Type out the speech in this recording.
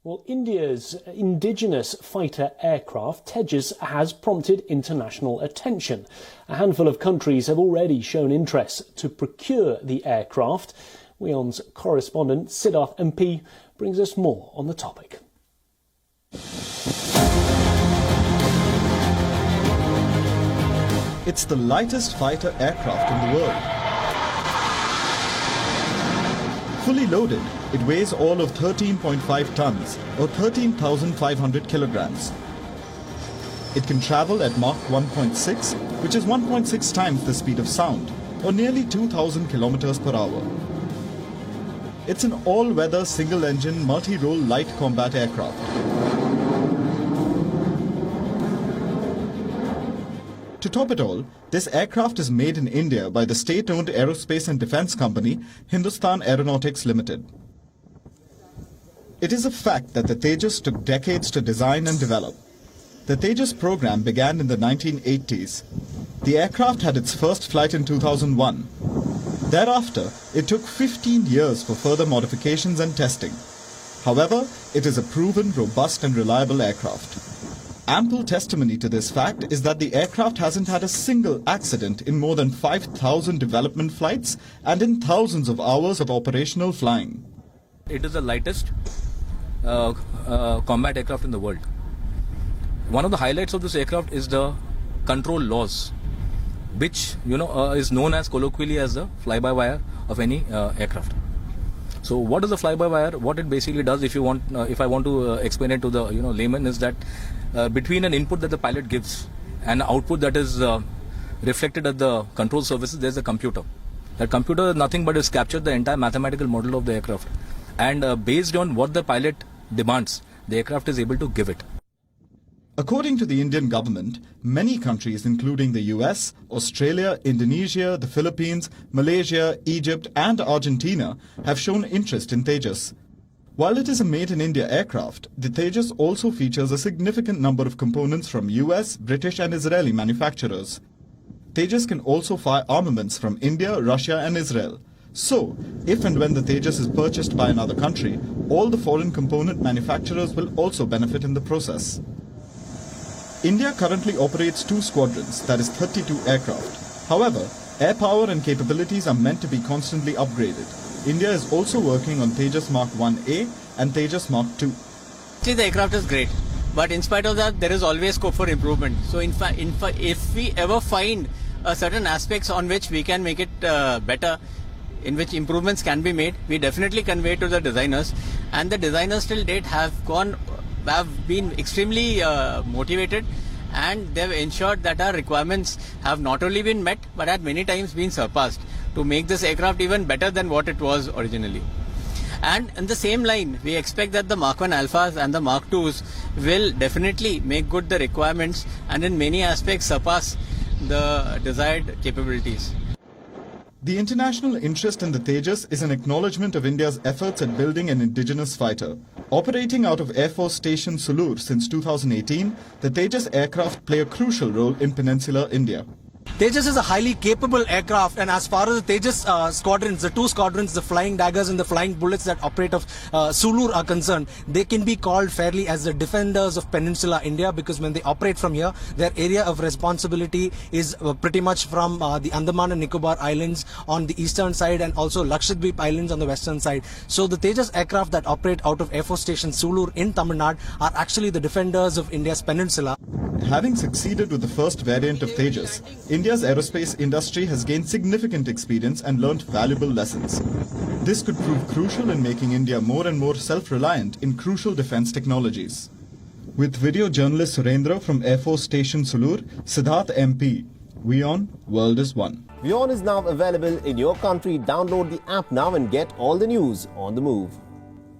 Well, India's indigenous fighter aircraft, Tejas, has prompted international attention. A handful of countries have already shown interest to procure the aircraft. WION's correspondent Siddharth MP brings us more on the topic. It's the lightest fighter aircraft in the world. Fully loaded, it weighs all of 13.5 tons or 13,500 kilograms. It can travel at Mach 1.6, which is 1.6 times the speed of sound, or nearly 2,000 kilometers per hour. It's an all-weather single-engine multi-role light combat aircraft. To top it all, this aircraft is made in India by the state-owned aerospace and defence company Hindustan Aeronautics Limited. It is a fact that the Tejas took decades to design and develop. The Tejas program began in the 1980s. The aircraft had its first flight in 2001. Thereafter, it took 15 years for further modifications and testing. However, it is a proven, robust and reliable aircraft. Ample testimony to this fact is that the aircraft hasn't had a single accident in more than 5,000 development flights and in thousands of hours of operational flying. It is the lightest combat aircraft in the world. One of the highlights of this aircraft is the control laws, which is known as colloquially as the fly-by-wire of any aircraft. So what is the fly-by-wire? What it basically does, if I want to explain it to the layman, is that between an input that the pilot gives and output that is reflected at the control surfaces, there's a computer. That computer is nothing but has captured the entire mathematical model of the aircraft, and based on what the pilot demands, the aircraft is able to give it. According to the Indian government, many countries including the US, Australia, Indonesia, the Philippines, Malaysia, Egypt and Argentina have shown interest in Tejas. While it is a made-in-India aircraft, the Tejas also features a significant number of components from US, British and Israeli manufacturers. Tejas can also fire armaments from India, Russia and Israel. So, if and when the Tejas is purchased by another country, all the foreign component manufacturers will also benefit in the process. India currently operates 2 squadrons, that is 32 aircraft. However, air power and capabilities are meant to be constantly upgraded. India is also working on Tejas Mark 1A and Tejas Mark 2. See, the aircraft is great, but in spite of that, there is always scope for improvement. So, if we ever find certain aspects on which we can make it better, in which improvements can be made, we definitely convey to the designers, and the designers till date have been extremely motivated, and they've ensured that our requirements have not only been met but at many times been surpassed to make this aircraft even better than what it was originally. And in the same line, we expect that the Mark 1 Alphas and the Mark 2s will definitely make good the requirements and in many aspects surpass the desired capabilities. The international interest in the Tejas is an acknowledgement of India's efforts at building an indigenous fighter. Operating out of Air Force Station Sulur since 2018, the Tejas aircraft play a crucial role in peninsular India. Tejas is a highly capable aircraft, and as far as the Tejas squadrons, the 2 squadrons, the Flying Daggers and the Flying Bullets that operate of Sulur are concerned, they can be called fairly as the defenders of Peninsular India, because when they operate from here, their area of responsibility is pretty much from the Andaman and Nicobar Islands on the eastern side and also Lakshadweep Islands on the western side. So the Tejas aircraft that operate out of Air Force Station Sulur in Tamil Nadu are actually the defenders of India's peninsula. Having succeeded with the first variant of Tejas, India's aerospace industry has gained significant experience and learnt valuable lessons. This could prove crucial in making India more and more self-reliant in crucial defence technologies. With video journalist Surendra from Air Force Station Sulur, Siddharth MP, WION, World is One. WION is now available in your country. Download the app now and get all the news on the move.